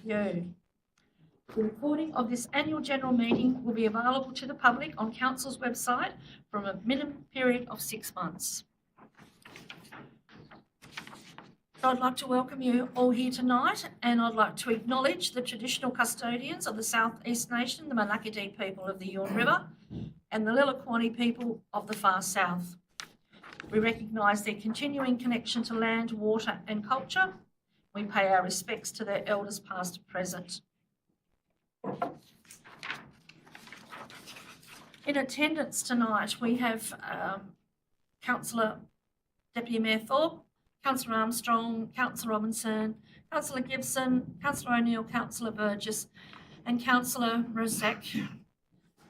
you. The recording of this annual general meeting will be available to the public on Council's website from a minimum period of 6 months. So I'd like to welcome you all here tonight, and I'd like to acknowledge the traditional custodians of the South East Nation, the Manakadee people of the Yuan River, and the Lilaquani people of the far south. We recognise their continuing connection to land, water and culture. We pay our respects to their elders past and present. In attendance tonight we have Councillor Deputy Mayor Thorpe, Councillor Armstrong, Councillor Robinson, Councillor Gibson, Councillor O'Neill, Councillor Burgess and Councillor Rozak.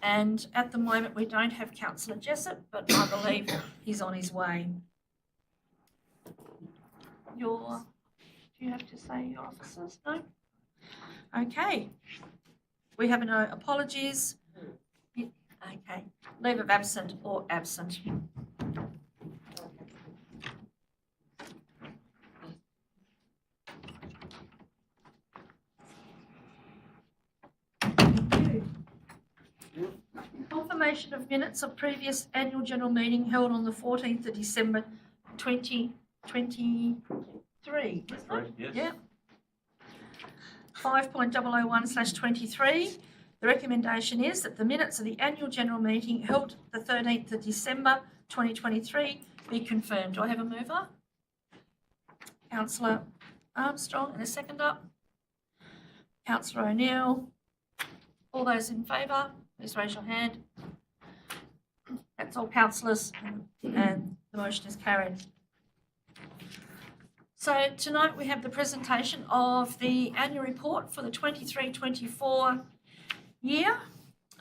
And at the moment we don't have Councillor Jessup, but I believe he's on his way. Do you have to say your officers? No? Okay. We have no apologies. Okay. Leave of absent or absent. Confirmation of minutes of previous annual general meeting held on the 14th of December 2023. That's right, yes. Yeah. 5.001/23. The recommendation is that the minutes of the annual general meeting held the 13th of December 2023 be confirmed. Do I have a mover? Councillor Armstrong and a seconder. Councillor O'Neill. All those in favour, please raise your hand. That's all councillors, and the motion is carried. So tonight we have the presentation of the annual report for the 23-24 year,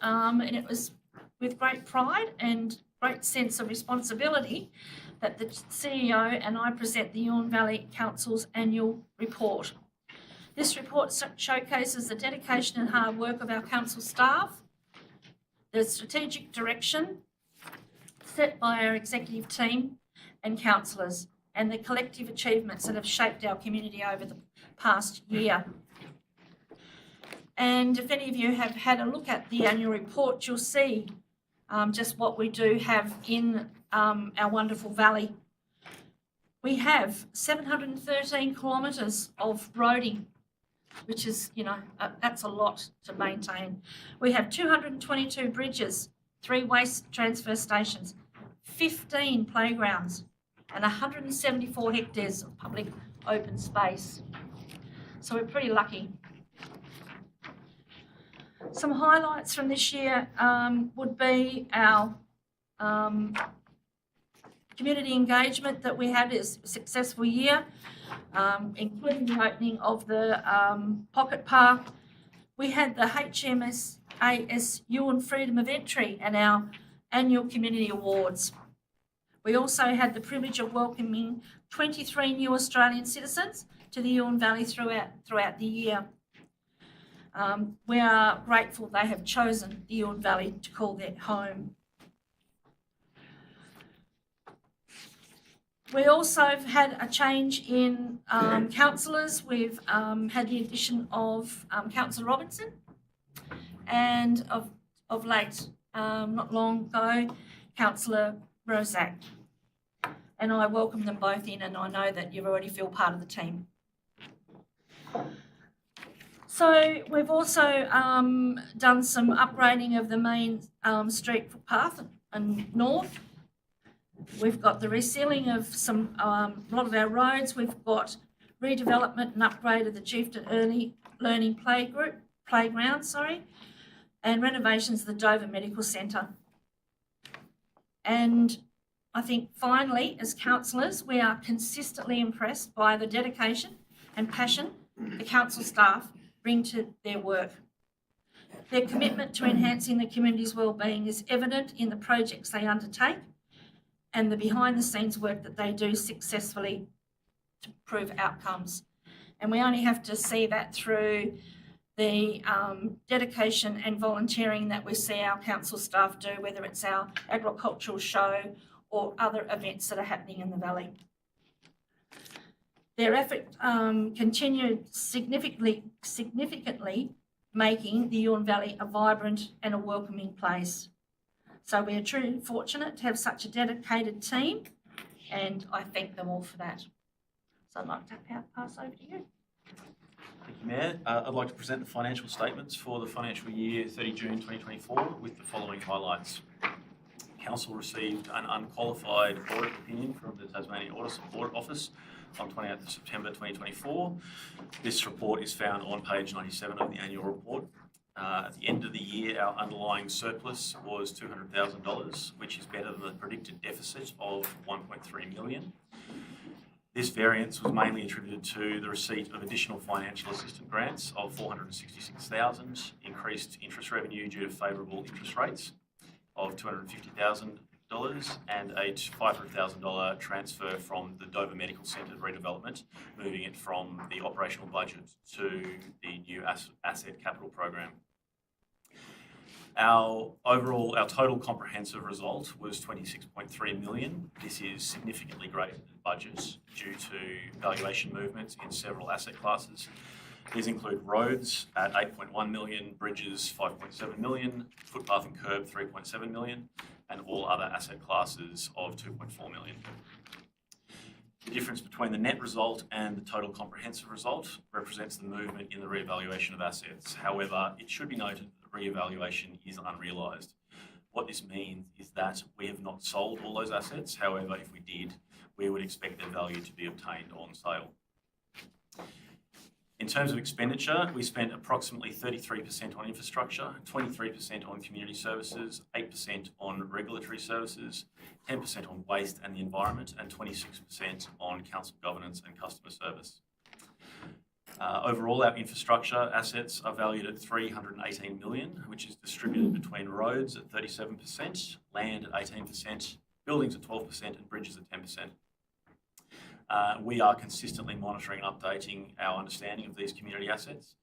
and it was with great pride and great sense of responsibility that the CEO and I present the Yuan Valley Council's annual report. This report showcases the dedication and hard work of our council staff, the strategic direction set by our executive team and councillors, and the collective achievements that have shaped our community over the past year. And if any of you have had a look at the annual report, you'll see just what we do have in our wonderful valley. We have 713 kilometres of roading, which is, that's a lot to maintain. We have 222 bridges, 3 waste transfer stations, 15 playgrounds, and 174 hectares of public open space. So we're pretty lucky. Some highlights from this year would be our community engagement that we had is a successful year, including the opening of the Pocket Park. We had the HMSAS Yuan Freedom of Entry and our annual community awards. We also had the privilege of welcoming 23 new Australian citizens to the Yuan Valley throughout the year. We are grateful they have chosen the Yuan Valley to call their home. We also have had a change in councillors. We've had the addition of Councillor Robinson, and of late, not long ago, Councillor Rozak. And I welcome them both in, and I know that you already feel part of the team. So we've also done some upgrading of the main street footpath and north. We've got the resealing of some a lot of our roads. We've got redevelopment and upgrade of the Chieftain Early Learning Playground, and renovations of the Dover Medical Centre. And I think finally, as councillors, we are consistently impressed by the dedication and passion the council staff bring to their work. Their commitment to enhancing the community's wellbeing is evident in the projects they undertake and the behind-the-scenes work that they do successfully to improve outcomes. And we only have to see that through the dedication and volunteering that we see our council staff do, whether it's our agricultural show or other events that are happening in the valley. Their effort continued significantly making the Huon Valley a vibrant and a welcoming place. So we are truly fortunate to have such a dedicated team, and I thank them all for that. So I'd like to pass over to you. Thank you, Mayor. I'd like to present the financial statements for the financial year 30 June 2024 with the following highlights. Council received an unqualified audit opinion from the Tasmanian Audit Support Office on 28th of September 2024. This report is found on page 97 of the annual report. At the end of the year, our underlying surplus was $200,000, which is better than the predicted deficit of $1.3 million. This variance was mainly attributed to the receipt of additional financial assistance grants of $466,000, increased interest revenue due to favourable interest rates of $250,000, and a $500,000 transfer from the Dover Medical Centre redevelopment, moving it from the operational budget to the new asset capital program. Our total comprehensive result was $26.3 million. This is significantly greater than budget due to valuation movements in several asset classes. These include roads at $8.1 million, bridges $5.7 million, footpath and curb $3.7 million, and all other asset classes of $2.4 million. The difference between the net result and the total comprehensive result represents the movement in the reevaluation of assets. However, it should be noted that the reevaluation is unrealised. What this means is that we have not sold all those assets. However, if we did, we would expect their value to be obtained on sale. In terms of expenditure, we spent approximately 33% on infrastructure, 23% on community services, 8% on regulatory services, 10% on waste and the environment, and 26% on council governance and customer service. Overall, our infrastructure assets are valued at $318 million, which is distributed between roads at 37%, land at 18%, buildings at 12%, and bridges at 10%. We are consistently monitoring and updating our understanding of these community assets,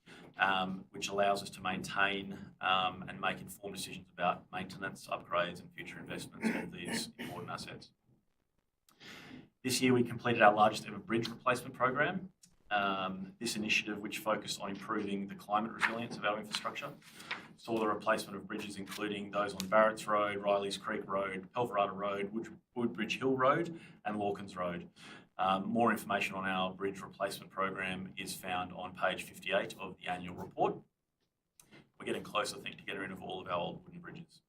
which allows us to maintain and make informed decisions about maintenance, upgrades, and future investments of these important assets. This year, we completed our largest ever bridge replacement program. This initiative, which focused on improving the climate resilience of our infrastructure, saw the replacement of bridges including those on Barrett's Road, Riley's Creek Road, Pelverada Road, Woodbridge Hill Road, and Lawkins Road. More information on our bridge replacement program is found on page 58 of the annual report. We're getting close, I think, to getting rid of all of our old wooden bridges.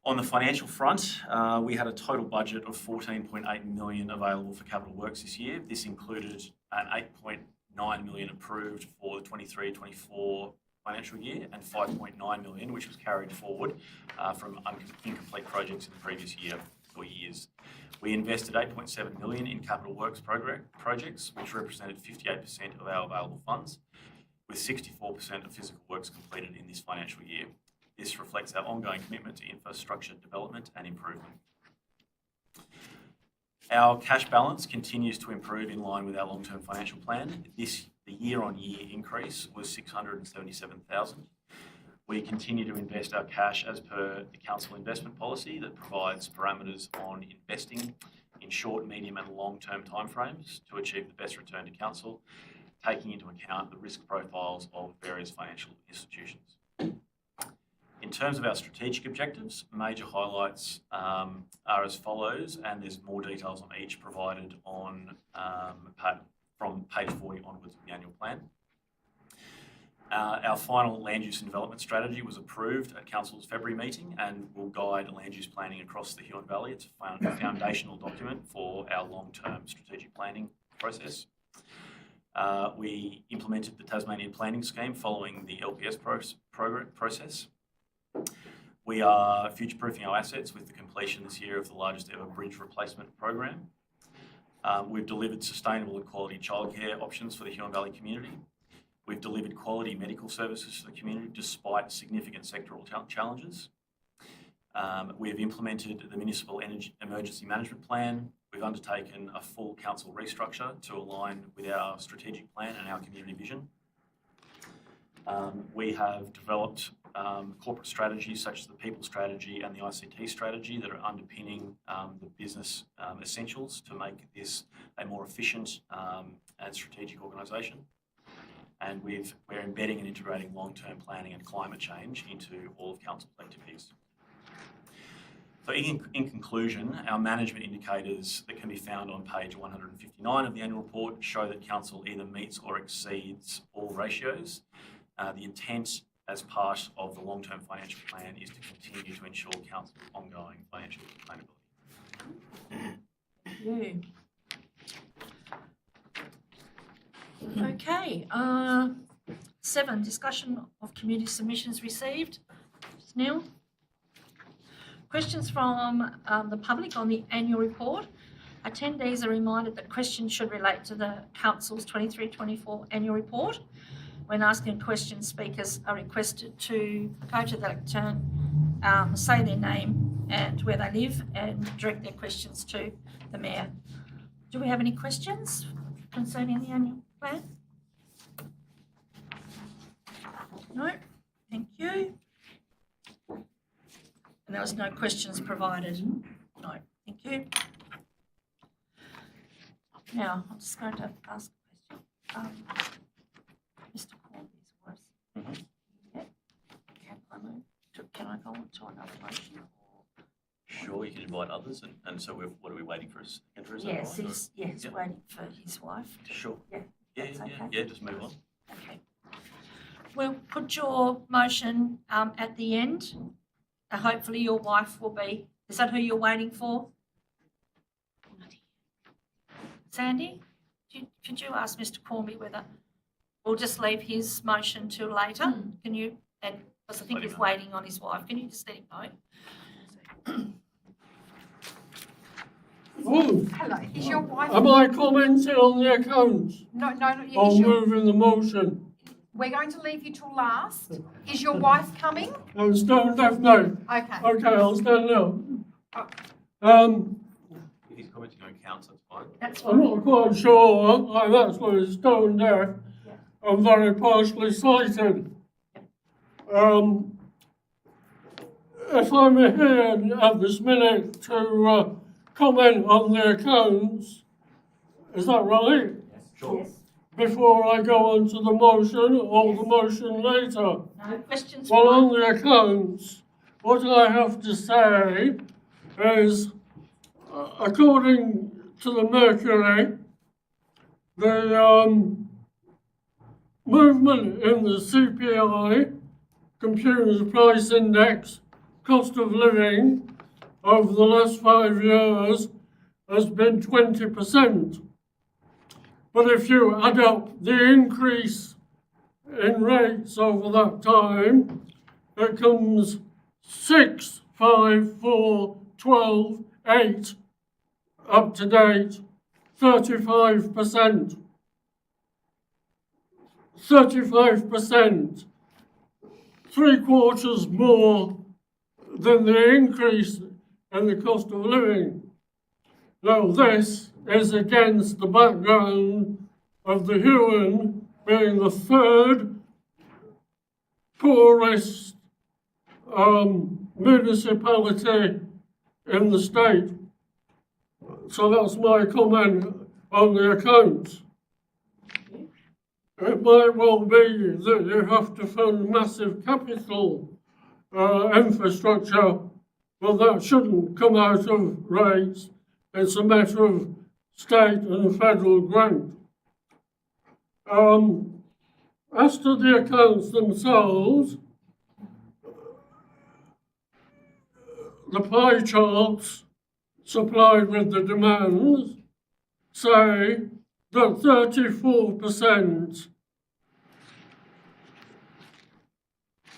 On the financial front, we had a total budget of $14.8 million available for capital works this year. This included an $8.9 million approved for the 23-24 financial year and $5.9 million, which was carried forward from incomplete projects in the previous year or years. We invested $8.7 million in capital works projects, which represented 58% of our available funds, with 64% of physical works completed in this financial year. This reflects our ongoing commitment to infrastructure development and improvement. Our cash balance continues to improve in line with our long-term financial plan. The year-on-year increase was $677,000. We continue to invest our cash as per the council investment policy that provides parameters on investing in short, medium and long-term timeframes to achieve the best return to council, taking into account the risk profiles of various financial institutions. In terms of our strategic objectives, major highlights are as follows, and there's more details on each provided on from page 40 onwards of the annual plan. Our final land use and development strategy was approved at Council's February meeting and will guide land use planning across the Huon Valley. It's a foundational document for our long-term strategic planning process. We implemented the Tasmanian planning scheme following the LPS process. We are future-proofing our assets with the completion this year of the largest ever bridge replacement program. We've delivered sustainable and quality childcare options for the Huon Valley community. We've delivered quality medical services to the community despite significant sectoral challenges. We have implemented the Municipal Energy Emergency Management Plan. We've undertaken a full council restructure to align with our strategic plan and our community vision. We have developed corporate strategies such as the people strategy and the ICT strategy that are underpinning the business essentials to make this a more efficient and strategic organisation. And we're embedding and integrating long-term planning and climate change into all of Council's activities. So in conclusion, our management indicators that can be found on page 159 of the annual report show that Council either meets or exceeds all ratios. The intent as part of the long-term financial plan is to continue to ensure Council's ongoing financial sustainability. Thank you. Okay, 7, discussion of community submissions received. Neil? Questions from the public on the annual report. Attendees are reminded that questions should relate to the Council's 23-24 annual report. When asking questions, speakers are requested to go to the lectern, say their name and where they live, and direct their questions to the Mayor. Do we have any questions concerning the annual plan? No? Thank you. And there was no questions provided? No. Thank you. Now, I'm just going to ask a question. Mr. Corby's voice. Yeah. Can I go on to another motion? Sure, you can invite others, and so what are we waiting for? A second? Yes, he's waiting for his wife. Sure. Yeah. Yeah, just move on. Okay. We'll put your motion at the end. Hopefully your wife will be, is that who you're waiting for? Sandy, could you ask Mr. Corby whether we'll just leave his motion till later? Can you, and because I think he's waiting on his wife, can you just let him know? Oh, Hello, is your wife? am I commenting on the accounts? No, Or is your, moving the motion? we're going to leave you till last. Is your wife coming? I'm stone deaf now. Okay. Okay, I'll stand now. If he's commenting on accounts, that's fine. That's I'm fine. not quite sure. I'm actually stone deaf. I'm very partially sighted. If I'm here at this minute to comment on the accounts, is that right? Sure. Yes. Before I go on to the motion or the motion later? No questions? Well, on the accounts, what I have to say is, according to the Mercury, the movement in the CPI, Consumer Price Index, cost of living, over the last 5 years has been 20%. But if you add up the increase in rates over that time, it comes 6, 5, 4, 12, 8, up to date, 35%. 35%, 3/4 more than the increase in the cost of living. Now this is against the background of the Huon being the third poorest municipality in the state. So that's my comment on the accounts. It might well be that you have to fund massive capital infrastructure, but that shouldn't come out of rates. It's a matter of state and federal grant. As to the accounts themselves, the pie charts supplied with the demands say that 34%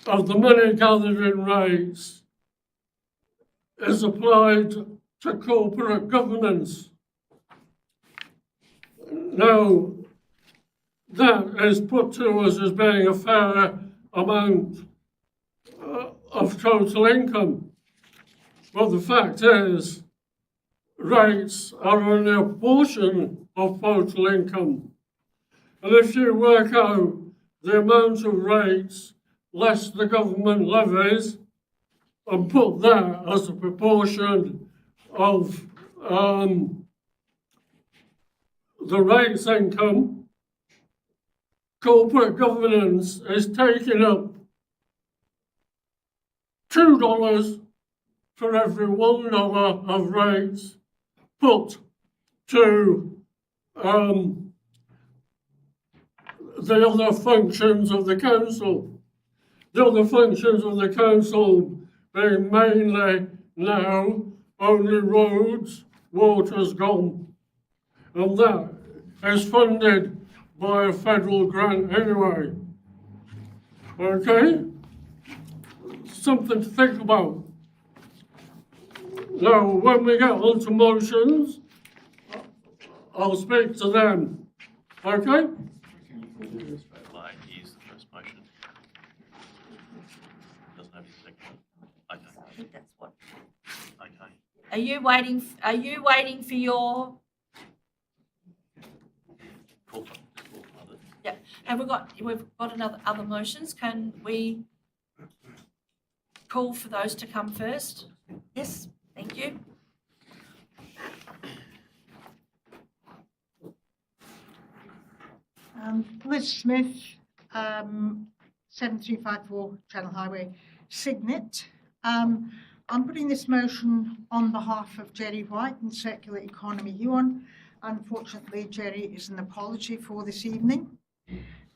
of the money gathered in rates is applied to corporate governance. Now, that is put to us as being a fair amount of total income. But the fact is, rates are only a portion of total income. And if you work out the amount of rates less the government levies and put that as a proportion of the rates income, corporate governance is taking up $2 for every $1 of rates put to the other functions of the council. The other functions of the council being mainly now only roads, water's gone, and that is funded by a federal grant anyway. Okay? Something to think about. Now, when we get onto motions, I'll speak to them. Okay? Like, here's the first motion. Doesn't have the second. Okay. I think that's what. Okay. Are you waiting for your? Cool. Others. Yeah. And we've got another other motions. Can we call for those to come first? Yes. Thank you. Liz Smith, 7354 Channel Highway, Signet. I'm putting this motion on behalf of Jerry White and Circular Economy Huon. Unfortunately, Jerry is an apology for this evening,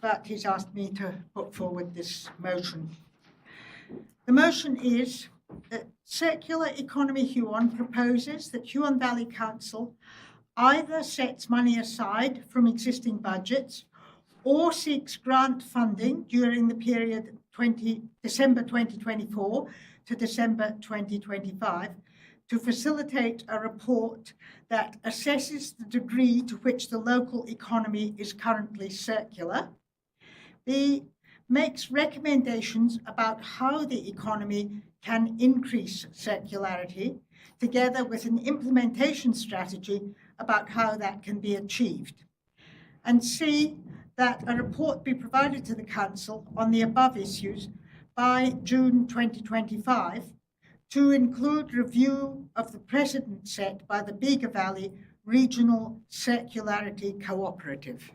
but he's asked me to put forward this motion. The motion is that Circular Economy Huon proposes that Huon Valley Council either sets money aside from existing budgets or seeks grant funding during the period December 2024 to December 2025 to facilitate a report that assesses the degree to which the local economy is currently circular. B, makes recommendations about how the economy can increase circularity, together with an implementation strategy about how that can be achieved. And C, that a report be provided to the Council on the above issues by June 2025 to include review of the precedent set by the Bega Valley Regional Circularity Cooperative.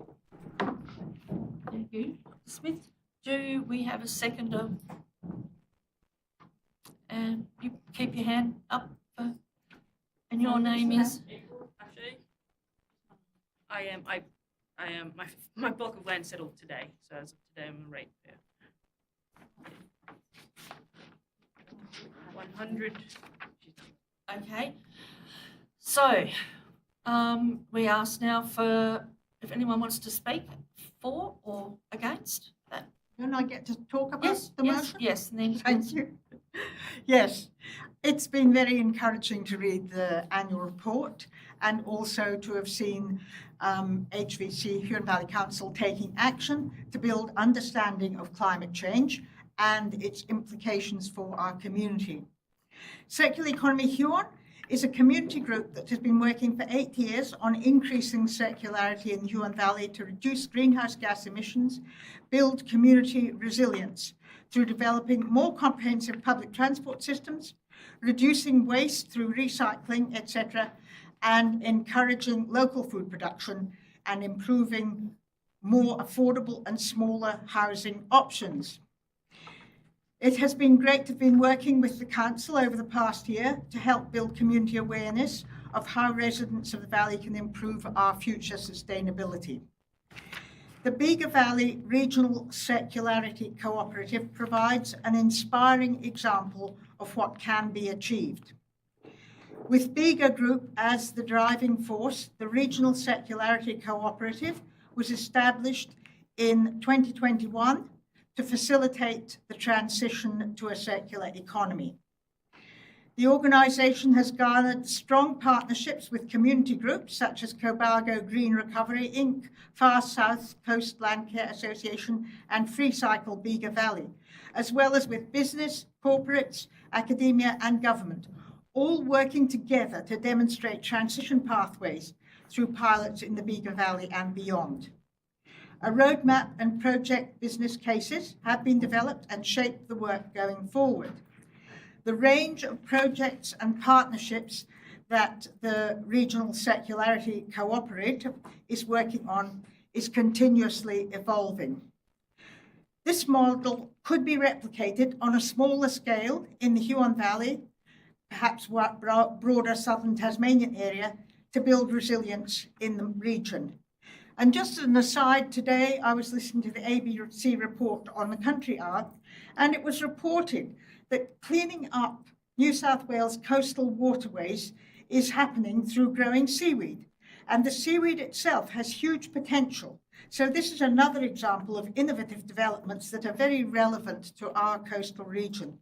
Thank you. Smith, do we have a seconder? And you keep your hand up. And your name is? Actually, I am my block of land settled today, so as of today I'm a ratepayer. 100. Okay. So, we ask now for if anyone wants to speak for or against that. Don't I get to talk about Yes, the yes, motion? yes. And then Thank you. Yes, it's been very encouraging to read the annual report and also to have seen HVC, Huon Valley Council, taking action to build understanding of climate change and its implications for our community. Circular Economy Huon is a community group that has been working for 8 years on increasing circularity in the Huon Valley to reduce greenhouse gas emissions, build community resilience through developing more comprehensive public transport systems, reducing waste through recycling, etc., and encouraging local food production and improving more affordable and smaller housing options. It has been great to have been working with the Council over the past year to help build community awareness of how residents of the Valley can improve our future sustainability. The Bega Valley Regional Circularity Cooperative provides an inspiring example of what can be achieved. With Bega Group as the driving force, the Regional Circularity Cooperative was established in 2021 to facilitate the transition to a circular economy. The organisation has garnered strong partnerships with community groups such as Cobargo Green Recovery Inc., Far South Coast Land Care Association and Free Cycle Bega Valley, as well as with business, corporates, academia and government, all working together to demonstrate transition pathways through pilots in the Bega Valley and beyond. A roadmap and project business cases have been developed and shape the work going forward. The range of projects and partnerships that the Regional Circularity Cooperative is working on is continuously evolving. This model could be replicated on a smaller scale in the Huon Valley, perhaps broader southern Tasmanian area, to build resilience in the region. And just as an aside, today I was listening to the ABC report on the Country Hour, and it was reported that cleaning up New South Wales coastal waterways is happening through growing seaweed. And the seaweed itself has huge potential. So this is another example of innovative developments that are very relevant to our coastal region.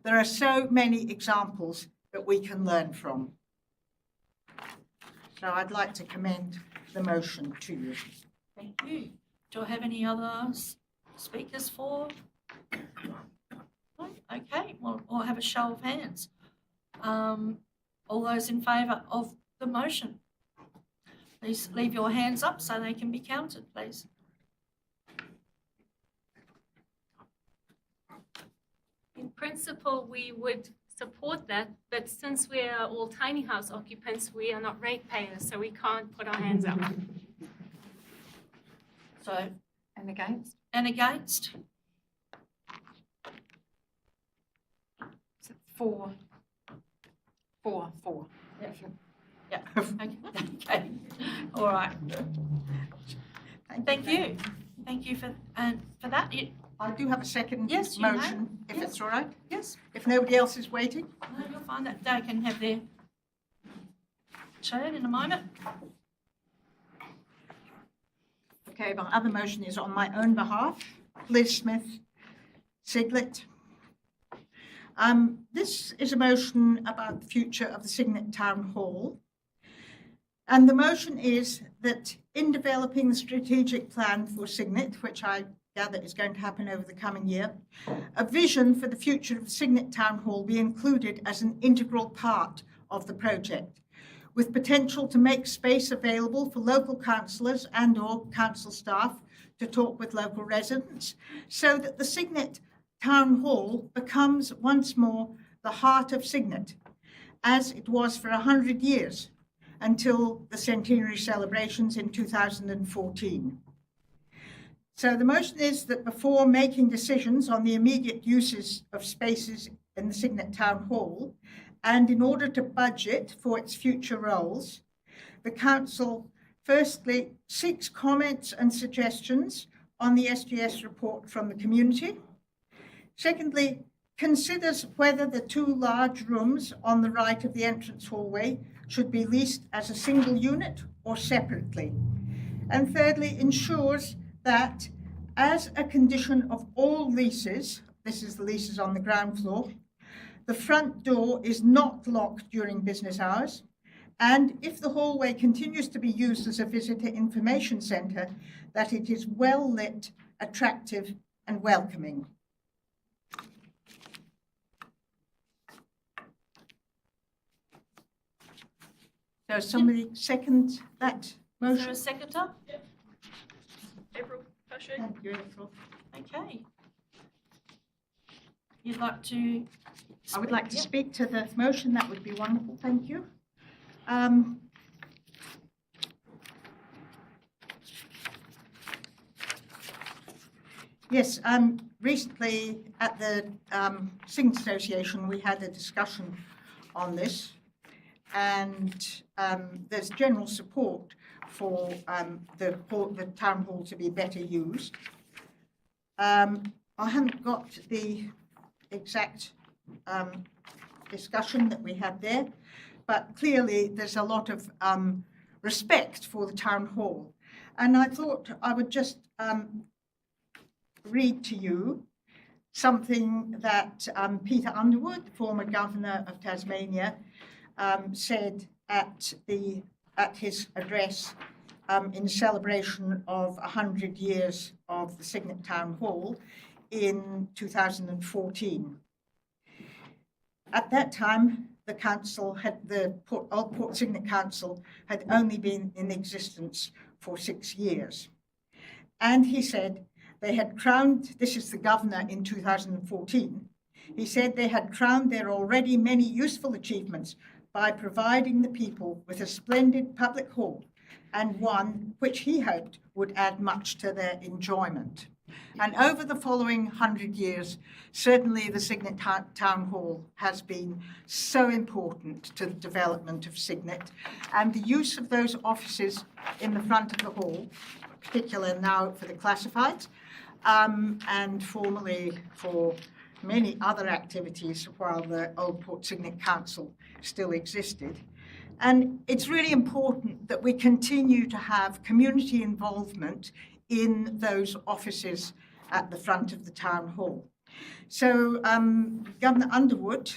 There are so many examples that we can learn from. So I'd like to commend the motion to you. Thank you. Do I have any other speakers for? No? Okay, well, we'll have a show of hands. All those in favour of the motion, please leave your hands up so they can be counted, please. In principle, we would support that, but since we are all tiny house occupants, we are not ratepayers, so we can't put our hands up. So, And against? and against? So 4. 4. Yeah, okay, all right. Thank you. Thank you for that. I do have a second Yes, you may. motion, if Yes. it's all right, Yes, if nobody else is waiting. no, you'll find that they can have their turn in a moment. Okay, my other motion is on my own behalf, Liz Smith, Siglet. This is a motion about the future of the Cygnet Town Hall. And the motion is that in developing the strategic plan for Cygnet, which I gather is going to happen over the coming year, a vision for the future of the Cygnet Town Hall be included as an integral part of the project, with potential to make space available for local councillors and/or council staff to talk with local residents, so that the Cygnet Town Hall becomes once more the heart of Cygnet, as it was for 100 years, until the centenary celebrations in 2014. So the motion is that before making decisions on the immediate uses of spaces in the Cygnet Town Hall, and in order to budget for its future roles, the Council firstly seeks comments and suggestions on the SGS report from the community. Secondly, considers whether the 2 large rooms on the right of the entrance hallway should be leased as a single unit or separately. And thirdly, ensures that as a condition of all leases, this is the leases on the ground floor, the front door is not locked during business hours, and if the hallway continues to be used as a visitor information centre, that it is well lit, attractive and welcoming. So somebody second that Is there motion? a seconder? April, Patrick? Thank you, April. Okay. You'd like to? I would like to Yeah. speak to the motion, that would be wonderful, thank you. Yes, recently at the Cygnet Association, we had a discussion on this, and there's general support for the town hall to be better used. I haven't got the exact discussion that we had there, but clearly there's a lot of respect for the town hall. And I thought I would just read to you something that Peter Underwood, former governor of Tasmania, said at his address in celebration of 100 years of the Cygnet Town Hall in 2014. At that time, the council had the Old Port Cygnet Council had only been in existence for 6 years. And he said they had crowned, this is the governor in 2014, he said they had crowned their already many useful achievements by providing the people with a splendid public hall and one which he hoped would add much to their enjoyment. And over the following 100 years, certainly the Signet Town Hall has been so important to the development of Signet, and the use of those offices in the front of the hall, particularly now for the classifieds, and formerly for many other activities while the Old Port Signet Council still existed. And it's really important that we continue to have community involvement in those offices at the front of the town hall. So Governor Underwood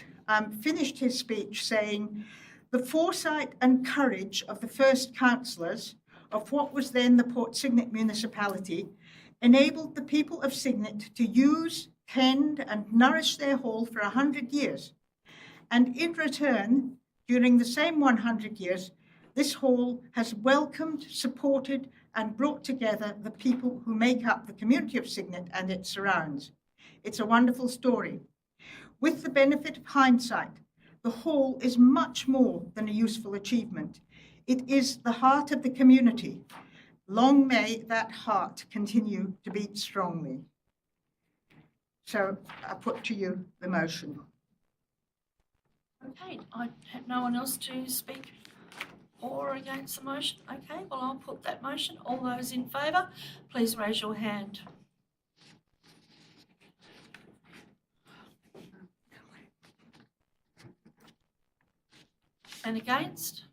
finished his speech saying, "The foresight and courage of the first councillors of what was then the Port Signet municipality enabled the people of Signet to use, tend and nourish their hall for 100 years. And in return, during the same 100 years, this hall has welcomed, supported and brought together the people who make up the community of Signet and its surrounds. It's a wonderful story. With the benefit of hindsight, the hall is much more than a useful achievement. It is the heart of the community. Long may that heart continue to beat strongly." So I put to you the motion. Okay, I have no one else to speak or against the motion. Okay, well, I'll put that motion. All those in favour, please raise your hand. And against?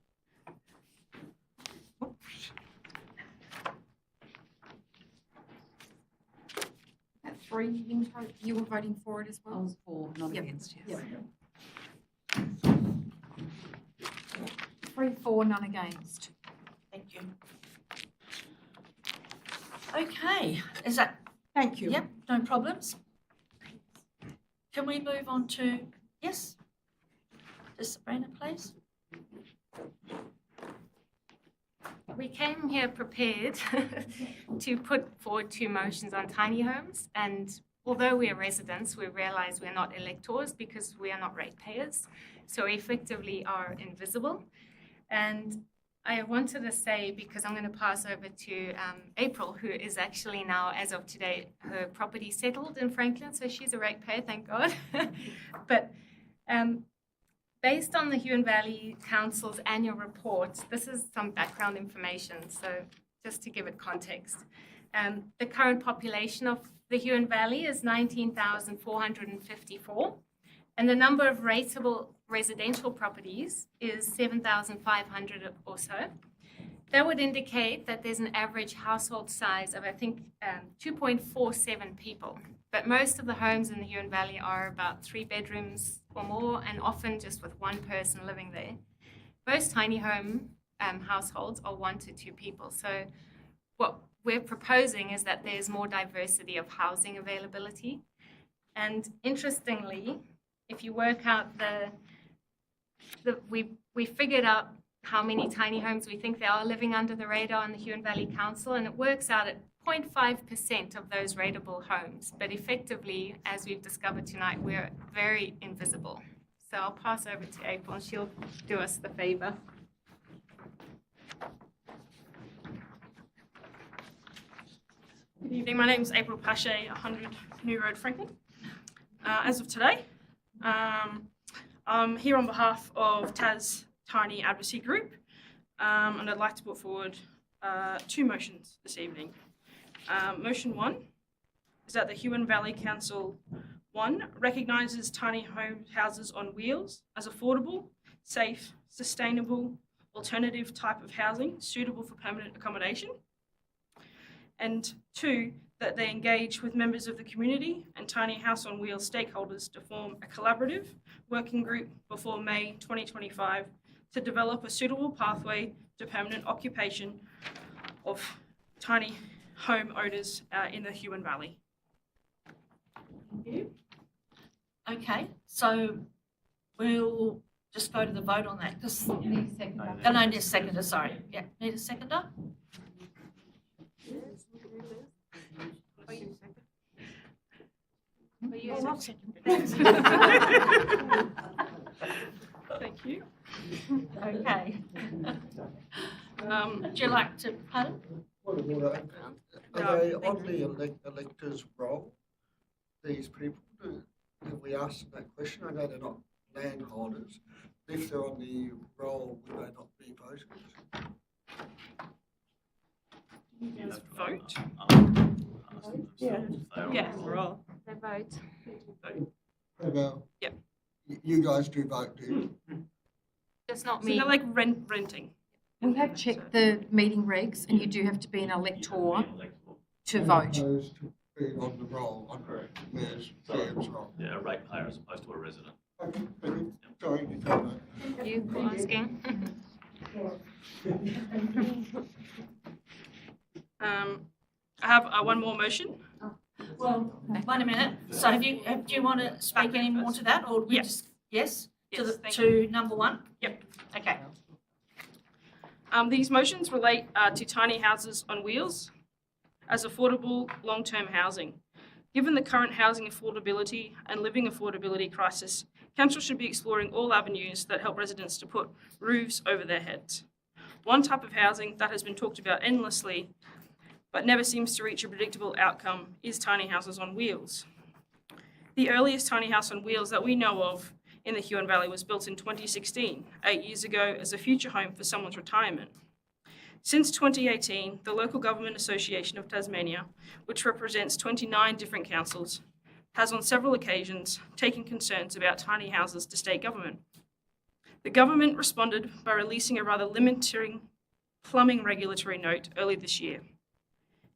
At 3, you were voting for it as I well? was for, not Yep. against, yes. Yep. 3 for, none against. Thank you. Okay, is that, Thank you. yep, no problems. Can we move on to, yes? Just Sabrina, please. We came here prepared to put forward 2 motions on tiny homes, and although we are residents, we realise we're not electors because we are not ratepayers, so we effectively are invisible. And I wanted to say, because I'm going to pass over to April, who is actually now, as of today, her property settled in Franklin, so she's a ratepayer, thank God. But based on the Huon Valley Council's annual report, this is some background information, so just to give it context. The current population of the Huon Valley is 19,454, and the number of rateable residential properties is 7,500 or so. That would indicate that there's an average household size of, I think, 2.47 people. But most of the homes in the Huon Valley are about 3 bedrooms or more, and often just with 1 person living there. Most tiny home households are 1 to 2 people. So what we're proposing is that there's more diversity of housing availability. And interestingly, if you work out we figured out how many tiny homes we think there are living under the radar in the Huon Valley Council, and it works out at 0.5% of those rateable homes. But effectively, as we've discovered tonight, we're very invisible. So I'll pass over to April and she'll do us the favour. Good evening, my name is April Pache, 100 New Road, Franklin. As of today, I'm here on behalf of Tas Tiny Advocacy Group, and I'd like to put forward 2 motions this evening. Motion 1 is that the Huon Valley Council 1 recognises tiny houses on wheels as affordable, safe, sustainable, alternative type of housing suitable for permanent accommodation. And 2, that they engage with members of the community and tiny house on wheels stakeholders to form a collaborative working group before May 2025 to develop a suitable pathway to permanent occupation of tiny home owners in the Huon Valley. Thank you. Okay, so we'll just go to the vote on that because You need a second. I need a seconder, sorry. Yeah, need a seconder? I'll second it. Thank you. Okay. Um, Would you like to, pardon? What about, are they on the elector's roll, these people? Have we asked them that question? I know they're not landholders. If they're on the roll, would they not be voters? Yes, vote. Yeah. Yeah, we're all. They vote. About, Yep. You guys do vote, do you? Just not So me. they're like renting. We have checked the meeting regs and you do have to be an elector to vote. Opposed to being on the roll, on Mayor's GM's roll. Yeah, a ratepayer as opposed to a resident. Okay, thank you. Sorry, you don't know. Thank you for asking. I have one more motion. Well, wait a minute. So do you want to speak any more to that, or we Yeah. just, yes? Yes, thank To number one? Yep. Okay. These motions relate to tiny houses on wheels as affordable long-term housing. Given the current housing affordability and living affordability crisis, Council should be exploring all avenues that help residents to put roofs over their heads. One type of housing that has been talked about endlessly but never seems to reach a predictable outcome is tiny houses on wheels. The earliest tiny house on wheels that we know of in the Huon Valley was built in 2016, 8 years ago, as a future home for someone's retirement. Since 2018, the Local Government Association of Tasmania, which represents 29 different councils, has on several occasions taken concerns about tiny houses to state government. The government responded by releasing a rather limiting plumbing regulatory note early this year.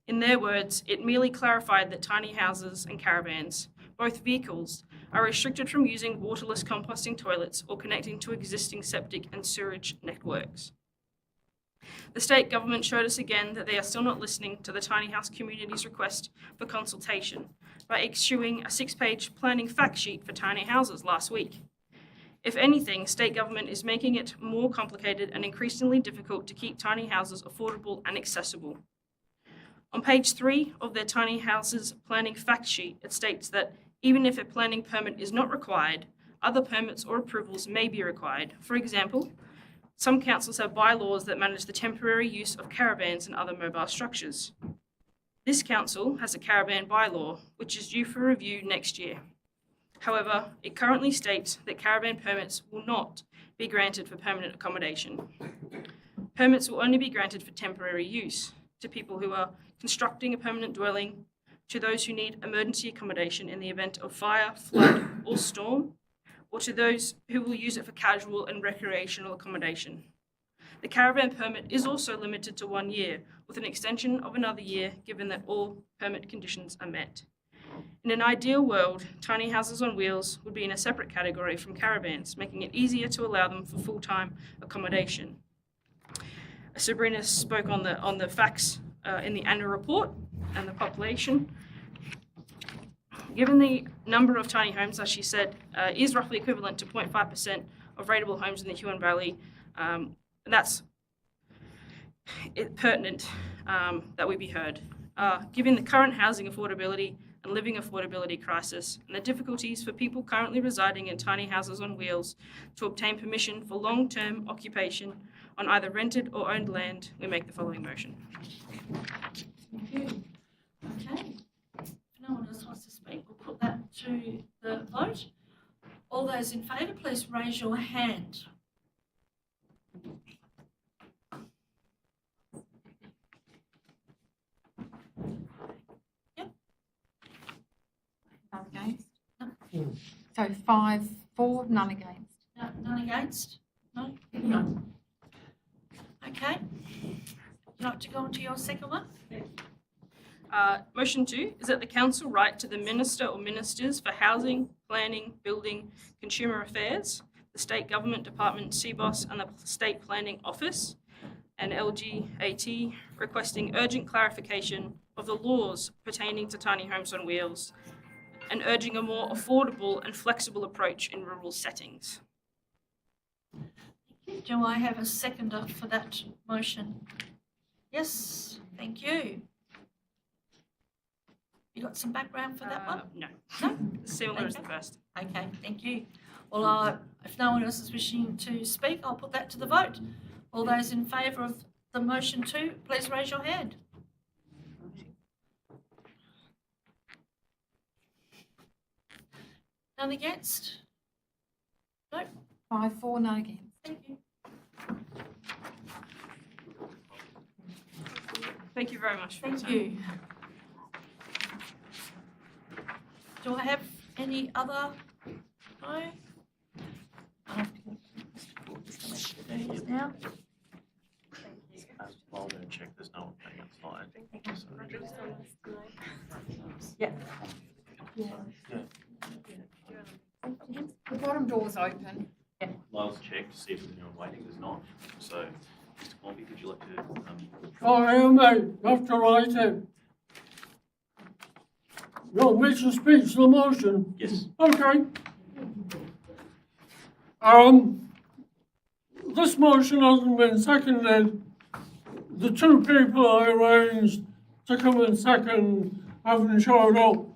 In their words, it merely clarified that tiny houses and caravans, both vehicles, are restricted from using waterless composting toilets or connecting to existing septic and sewage networks. The state government showed us again that they are still not listening to the tiny house community's request for consultation by issuing a 6-page planning fact sheet for tiny houses last week. If anything, state government is making it more complicated and increasingly difficult to keep tiny houses affordable and accessible. On page 3 of their tiny houses planning fact sheet, it states that even if a planning permit is not required, other permits or approvals may be required. For example, some councils have bylaws that manage the temporary use of caravans and other mobile structures. This council has a caravan bylaw, which is due for review next year. However, it currently states that caravan permits will not be granted for permanent accommodation. Permits will only be granted for temporary use to people who are constructing a permanent dwelling, to those who need emergency accommodation in the event of fire, flood, or storm, or to those who will use it for casual and recreational accommodation. The caravan permit is also limited to 1 year, with an extension of another year given that all permit conditions are met. In an ideal world, tiny houses on wheels would be in a separate category from caravans, making it easier to allow them for full-time accommodation. Sabrina spoke on the facts in the annual report and the population. Given the number of tiny homes, as she said, is roughly equivalent to 0.5% of rateable homes in the Huon Valley, and that's pertinent that we be heard. Given the current housing affordability and living affordability crisis and the difficulties for people currently residing in tiny houses on wheels to obtain permission for long-term occupation on either rented or owned land, we make the following motion. Thank you. Okay. If no one else wants to speak, we'll put that to the vote. All those in favour, please raise your hand. None against? So 5 for, none against. No, none against? No? No. Okay. Would you like to go on to your second one? Motion 2 is that the council write to the Minister or Ministers for Housing, Planning, Building, Consumer Affairs, the State Government Department, CBOS, and the State Planning Office, and LGAT, requesting urgent clarification of the laws pertaining to tiny homes on wheels and urging a more affordable and flexible approach in rural settings. Do I have a seconder for that motion? Yes, thank you. You got some background for that one? No. No? Similar as the Okay. first. Okay, thank you. Well, if no one else is wishing to speak, I'll put that to the vote. All those in favour of the motion 2, please raise your hand. None against? No? 5 for, none against. Thank you. Thank you very much for your Thank time. you. Do I have any other? No? Now? While we're going to check, there's no one paying outside. Yeah. The bottom door's open. Lyle's checked to see if there's anyone waiting. There's not. So, Mr. Colby, would you like to? Oh, yeah, mate, you have to write it. You want me to speak to the motion? Yes. Okay. This motion hasn't been seconded. The 2 people I arranged to come and second haven't showed up.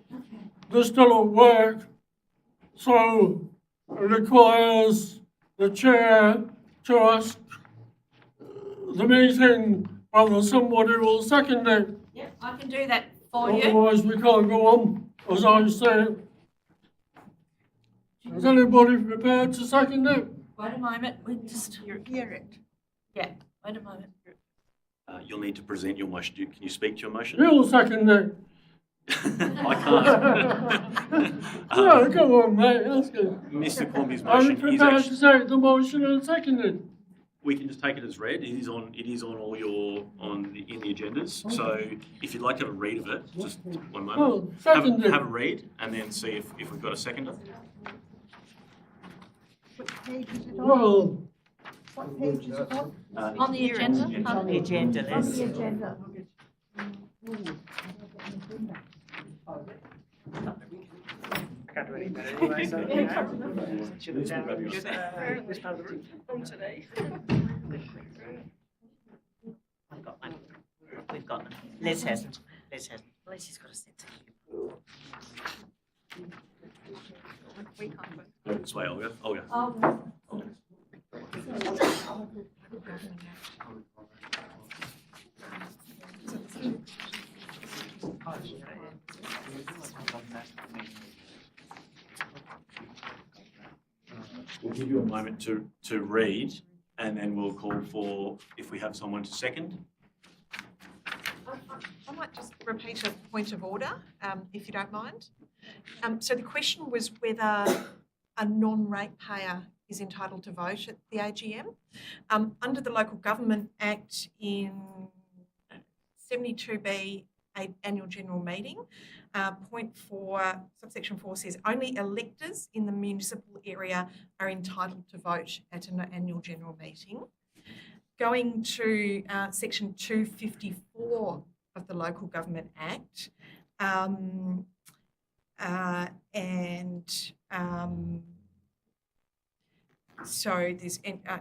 They're still at work. So it requires the chair to ask the meeting whether somebody will second it. Yeah, I can do that for you. Otherwise we can't go on, as I say. Is anybody prepared to second it? Wait a moment, we just, Hear it. yeah, wait a moment. You'll need to present your motion. Can you speak to your motion? You'll second it. I can't. No, come on, mate, that's good. Mr. Cormby's Are you motion is prepared to actually, take the motion and second it? we can just take it as read. It is on all your, in the agendas. So if you'd like to have a read of it, just one moment. Well, second it. Have a read and then see if we've got a seconder. What page is it on? Well, What page is it on? On the agenda? On the agenda On list. the agenda. Can't do any better anyway, so Please grab your seat. this part of the room. From today. I've got one. We've got them. Les hasn't. Les hasn't. Leslie's got a sense of Go this way, Olga. Olga. Oh, We'll give you a moment to read and then we'll call for, if we have someone to second. I might just repeat a point of order, if you don't mind. So the question was whether a non-ratepayer is entitled to vote at the AGM. Under the Local Government Act in 72B, annual general meeting, point 4, subsection 4 says only electors in the municipal area are entitled to vote at an annual general meeting. Going to section 254 of the Local Government Act, so there's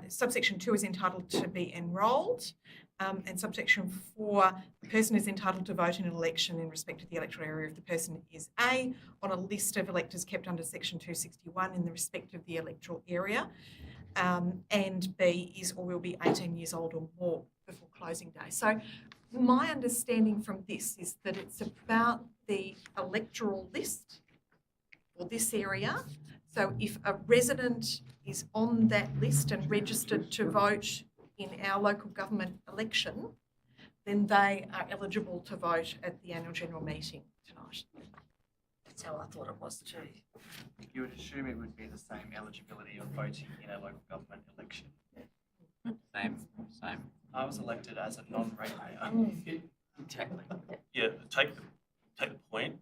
subsection 2 is entitled to be enrolled, and subsection 4, the person is entitled to vote in an election in respect of the electoral area if the person is A, on a list of electors kept under section 261 in the respect of the electoral area, and B is or will be 18 years old or more before closing day. So my understanding from this is that it's about the electoral list for this area. So if a resident is on that list and registered to vote in our local government election, then they are eligible to vote at the annual general meeting tonight. that's how I thought it was too. You would assume it would be the same eligibility of voting in a local government election. Same. I was elected as a non-ratepayer. Exactly. Yeah, take the point.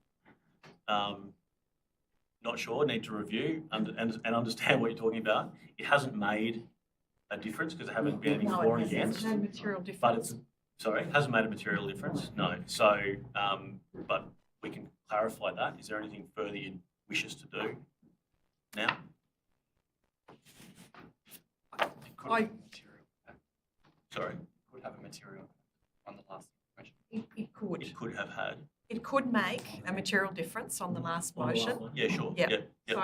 Not sure, need to review and understand what you're talking about. It hasn't made a difference because there haven't been any for and against. No material difference. But it's, sorry, it hasn't made a material difference, no. So, but we can clarify that. Is there anything further you wish us to do now? It could have a material, Sorry, could have a material on the last question. It could. it could have had. it could make a material difference on the last motion. Yeah, sure. Yeah. Yeah. So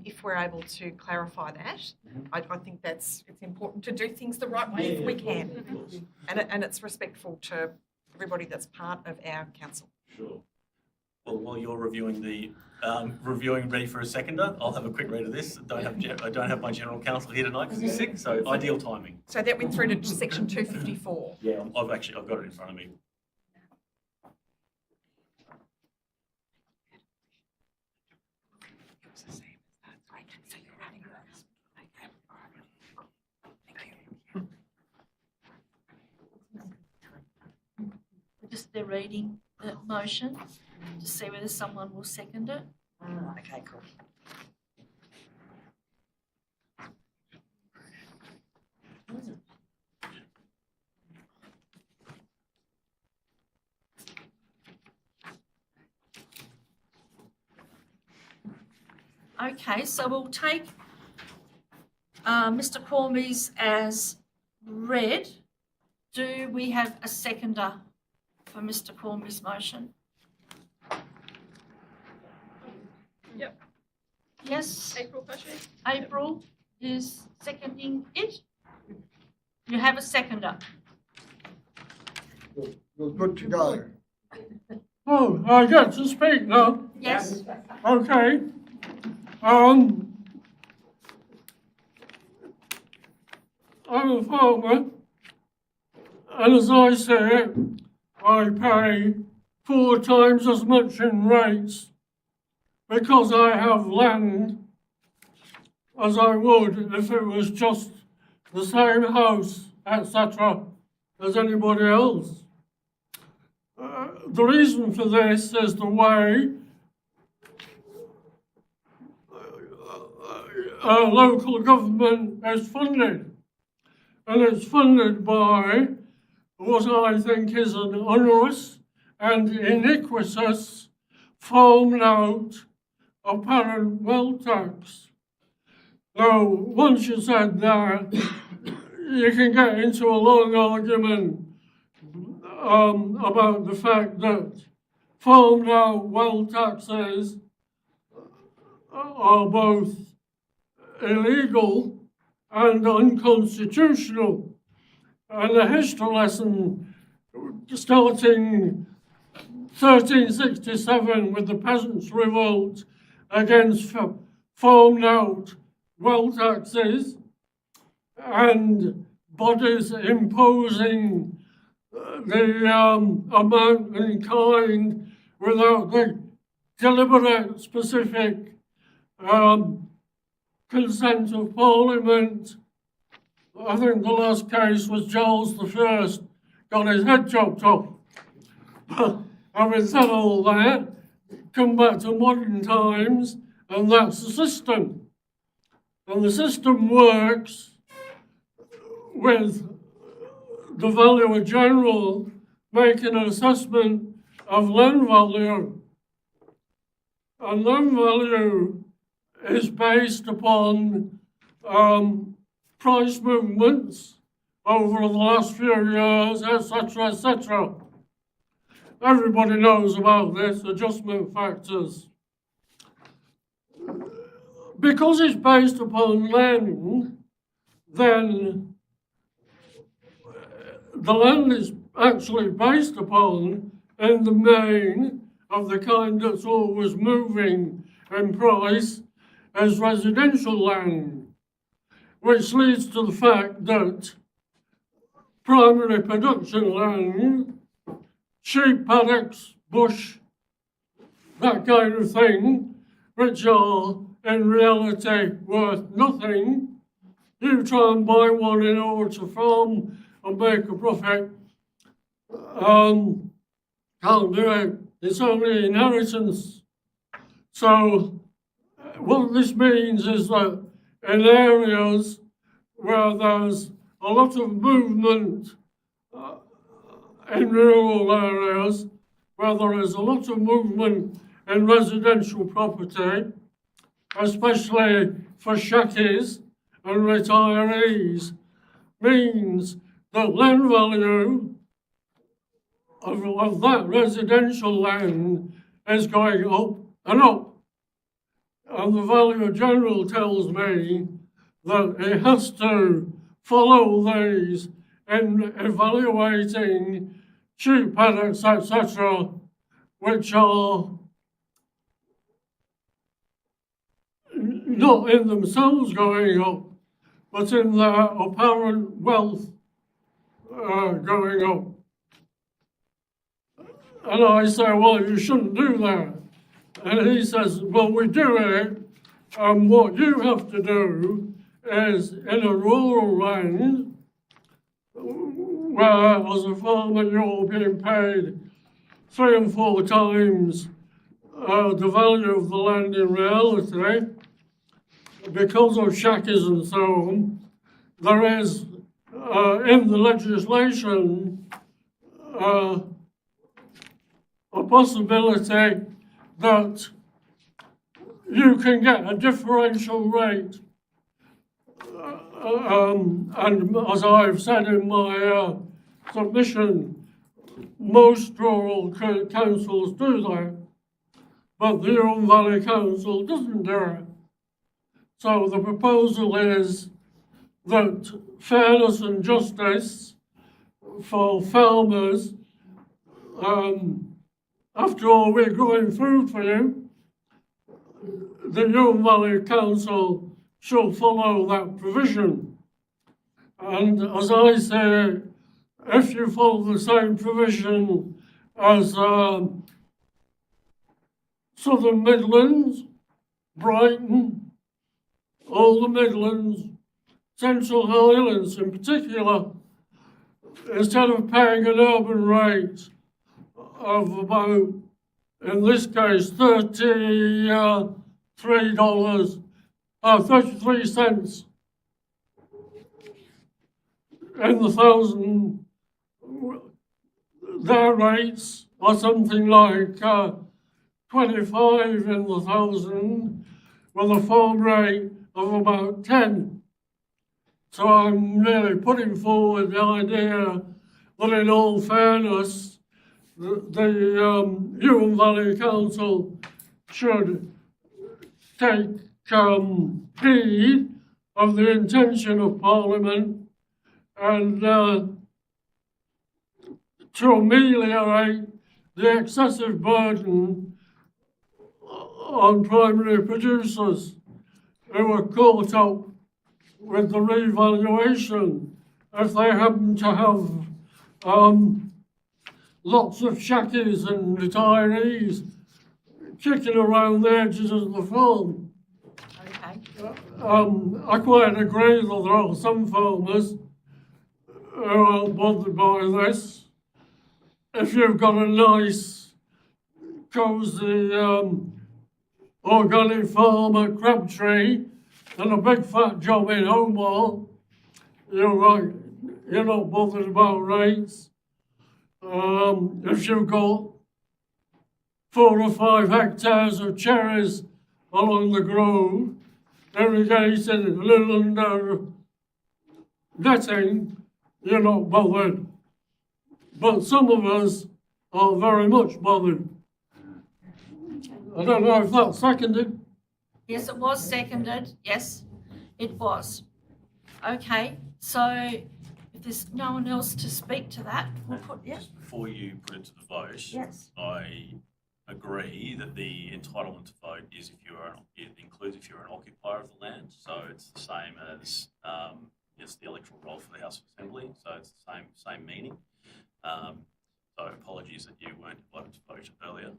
if we're able to clarify that, I think it's important to do things the right way if we can. And it's respectful to everybody that's part of our council. Sure. Well, while you're reviewing ready for a seconder, I'll have a quick read of this. I don't have my general counsel here tonight because he's sick, so ideal timing. So that went through to section 254. Yeah, I've got it in front of me. Just they're reading the motion to see whether someone will second it. Okay, cool. Okay, so we'll take Mr. Cormie's as read. Do we have a seconder for Mr. Cormie's motion? Yep. Yes, April Pesce? April is seconding it. You have a seconder. You're good to go. Oh, I get to speak now. Yes. Okay. I'm a farmer, and as I say, I pay 4 times as much in rates because I have land as I would if it was just the same house, etc., as anybody else. The reason for this is the way local government is funded. And it's funded by what I think is an onerous and iniquitous farmed out apparent wealth tax. Now, once you said that, you can get into a long argument about the fact that farmed out wealth taxes are both illegal and unconstitutional. And a history lesson starting 1367 with the Peasants' Revolt against farmed out wealth taxes and bodies imposing the amount in kind without the deliberate, specific consent of Parliament. I think the last case was Charles I got his head chopped off. Having said all that, come back to modern times, and that's the system. And the system works with the valuer general making an assessment of land value. And land value is based upon price movements over the last few years, etc., etc. Everybody knows about this, adjustment factors. Because it's based upon land, then the land is actually based upon, in the main, of the kind that's always moving in price, as residential land, which leads to the fact that primary production land, sheep paddocks, bush, that kind of thing, which are in reality worth nothing, you try and buy one in order to farm and make a profit, can't do it. It's only inheritance. So what this means is that in areas where there's a lot of movement in rural areas, where there is a lot of movement in residential property, especially for shackies and retirees, means that land value of that residential land is going up and up. And the Valuer General tells me that he has to follow these in evaluating sheep paddocks, etc., which are not in themselves going up, but in their apparent wealth going up. And I say, well, you shouldn't do that. And he says, well, we do it, and what you have to do is in a rural land, where as a farmer you're being paid 3 and 4 times the value of the land in reality, because of shackies and so on, there is in the legislation a possibility that you can get a differential rate. And as I've said in my submission, most rural councils do that, but the Huron Valley Council doesn't do it. So the proposal is that fairness and justice for farmers, after all, we're growing food for you, the Huron Valley Council shall follow that provision. And as I say, if you follow the same provision as Southern Midlands, Brighton, all the Midlands, Central Highlands in particular, instead of paying an urban rate of about, in this case, 33 cents in the thousand, their rates are something like 25 in the thousand, with a farm rate of about 10. So I'm really putting forward the idea that in all fairness, the Huron Valley Council should take heed of the intention of Parliament and to ameliorate the excessive burden on primary producers who are caught up with the revaluation if they happen to have lots of shackies and retirees kicking around the edges of the farm. Okay. I quite agree that there are some farmers who are bothered by this. If you've got a nice, cosy, organic farm at Crabtree and a big fat job in Omar, you're not bothered about rates. If you've got 4 or 5 hectares of cherries along the grove, irrigated, a little under netting, you're not bothered. But some of us are very much bothered. I don't know if that's seconded. Yes, it was seconded. Yes, it was. Okay, so if there's no one else to speak to that, we'll put, yeah. Just before you put it to the vote, Yes. I agree that the entitlement to vote is it includes if you're an occupier of the land. So it's the same as the electoral roll for the House of Assembly. So it's the same meaning. So apologies that you weren't able to vote earlier,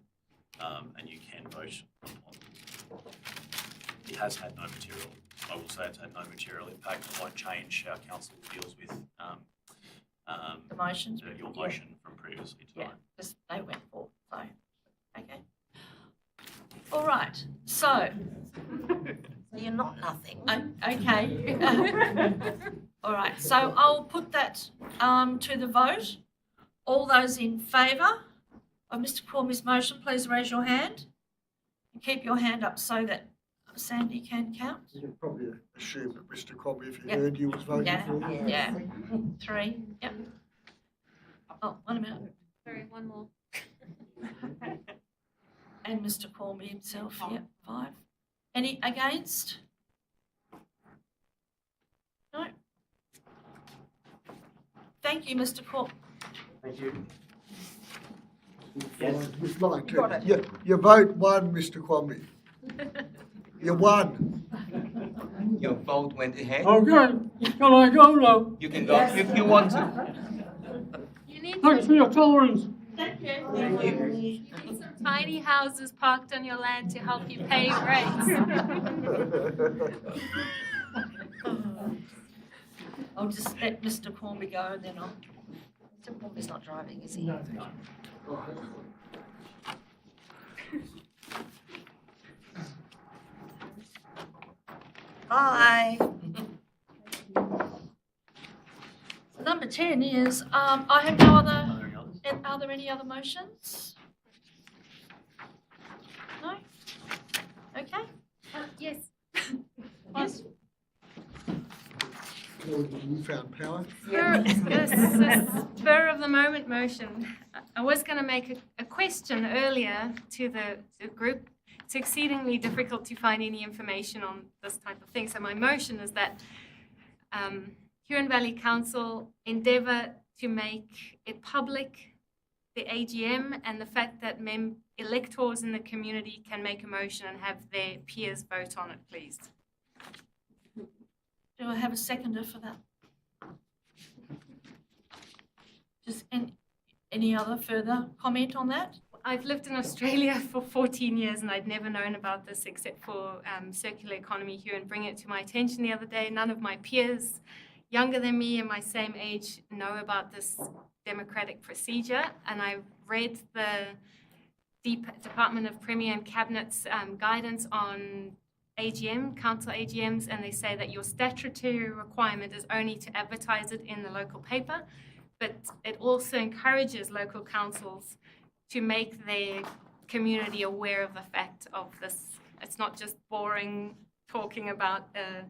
and you can vote on. It has had no material. I will say it's had no material impact. It won't change how council deals with The motions. your motion from previously Yeah, tonight. just they went for, so, okay. All right, so, So you're not nothing. okay. All right, so I'll put that to the vote. All those in favour of Mr. Cormie's motion, please raise your hand. And keep your hand up so that Sandy can count. You can probably assume that Mr. Cromby, if he Yep. heard you, was voting Yeah, for it. yeah. 3, yep. Oh, 1 minute. Sorry. have one more. And Mr. Corby himself, yeah, 5. Any against? No. Thank you, Mr. Corby. Thank you. Miss Lang, your vote won, Mr. Kwame. You won. Your vote went ahead. Okay, can I go now? You can go if you want to. You need Thanks for your tolerance. Thank you. You need some tiny houses parked on your land to help you pay rates. I'll just let Mr. Corby go and then I'll. Mr. Corby's not driving, is he? No. Bye. Number 10 is, I have no other, are there any other motions? No? Okay. Yes. Yes. Newfound power. Spur of the moment motion. I was going to make a question earlier to the group. It's exceedingly difficult to find any information on this type of thing. So my motion is that Huron Valley Council endeavour to make it public, the AGM, and the fact that electors in the community can make a motion and have their peers vote on it, please. Do I have a seconder for that? Just any other further comment on that? I've lived in Australia for 14 years and I'd never known about this except for circular economy here and bring it to my attention the other day. None of my peers younger than me and my same age know about this democratic procedure, and I read the Department of Premier and Cabinet's guidance on AGM, council AGMs, and they say that your statutory requirement is only to advertise it in the local paper, but it also encourages local councils to make their community aware of the fact of this. It's not just boring talking about a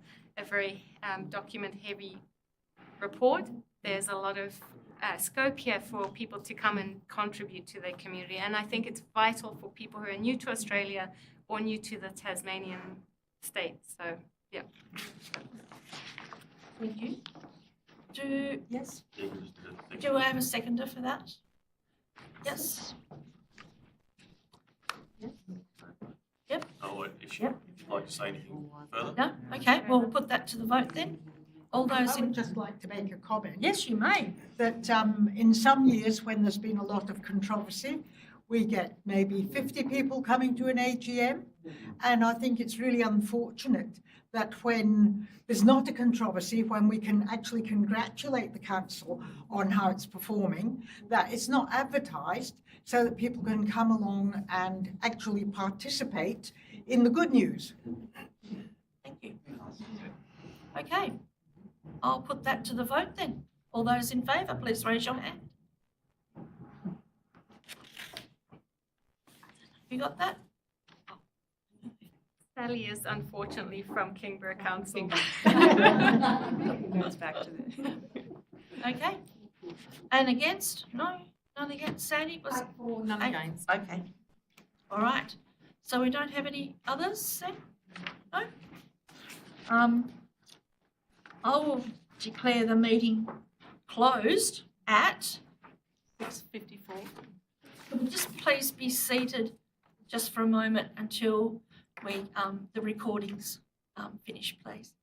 very document-heavy report. There's a lot of scope here for people to come and contribute to their community, and I think it's vital for people who are new to Australia or new to the Tasmanian state. So, yeah. Thank you. Yes? Do I have a seconder for that? Yes. Yep. Oh, if you'd like to say anything further? No? Okay, well, we'll put that to the vote then. All those I would just like to make a comment. Yes, you may. That in some years when there's been a lot of controversy, we get maybe 50 people coming to an AGM. And I think it's really unfortunate that when there's not a controversy, when we can actually congratulate the council on how it's performing, that it's not advertised so that people can come along and actually participate in the good news. Thank you. Okay, I'll put that to the vote then. All those in favour, please raise your hand. You got that? Sally is unfortunately from Kingborough Council. Goes back to the. Okay. And against? No, none against. Sandy was. None against. Okay. All right. So we don't have any others then? No? I will declare the meeting closed at 6:54. Could we just please be seated just for a moment until we the recordings finish, please?